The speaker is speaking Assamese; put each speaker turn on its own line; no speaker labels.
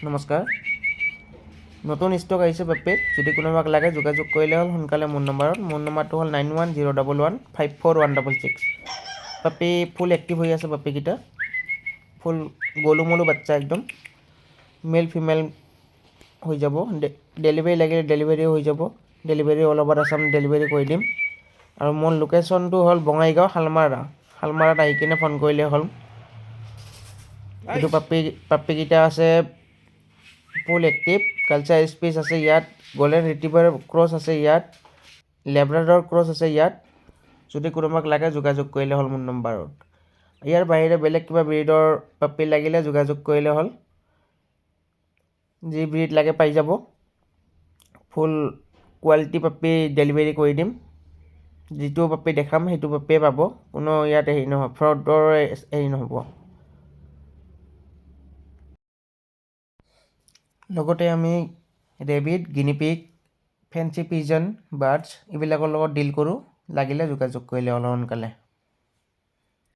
নমস্কাৰ। নতুন ষ্টক আহিছে পাপ্পিত, যদি কোনোবাক লাগে যোগাযোগ কৰিলে হ'ল সোনকালে মোৰ নম্বৰত। মোৰ নম্বৰটো হ'ল 9101154166। পাপ্পি ফুল এক্টিভ হৈ আছে পাপ্পিকেইটা, ফুল গলু মলু বাচ্চা একদম, মেল ফিমেল হৈ যাব। ডেলিভাৰী লাগিলে ডেলিভাৰীও হৈ যাব, delivery all over Assam delivery কৰি দিম। আৰু মোৰ লোকেশ্যনটো হ'ল বঙাইগাঁও শালমাৰাত আহি কিনে ফোন কৰিলে হ'ল। এইটো পাপ্পিকেইটা আছে ফুল এক্টিভ, কালচাৰ স্পেচ আছে ইয়াত, গল্ডেন ৰিট্ৰিভাৰ ক্ৰছ আছে ইয়াত, লেব্ৰাডৰ ক্ৰছ আছে ইয়াত। যদি কোনোবাক লাগে যোগাযোগ কৰিলে হ'ল মোৰ নম্বৰত। ইয়াৰ বাহিৰে বেলেগ কিবা ব্ৰিডৰ পাপ্পি লাগিলে যোগাযোগ কৰিলে হ'ল, যি ব্ৰিড লাগে পাই যাব। ফুল কোৱালিটি পাপ্পি ডেলিভাৰী কৰি দিম। যিটো পাপ্পি দেখাম সেইটো পাপ্পিয়ে পাব, কোনো ইয়াত হেৰি নহয়, ফ্ৰডৰ হেৰি নহ'ব। লগতে আমি rabbit, guinea pig, fancy pigeon, birds এইবিলাকৰ লগত ডিল কৰোঁ। লাগিলে যোগাযোগ কৰিলে হ'ল সোনকালে।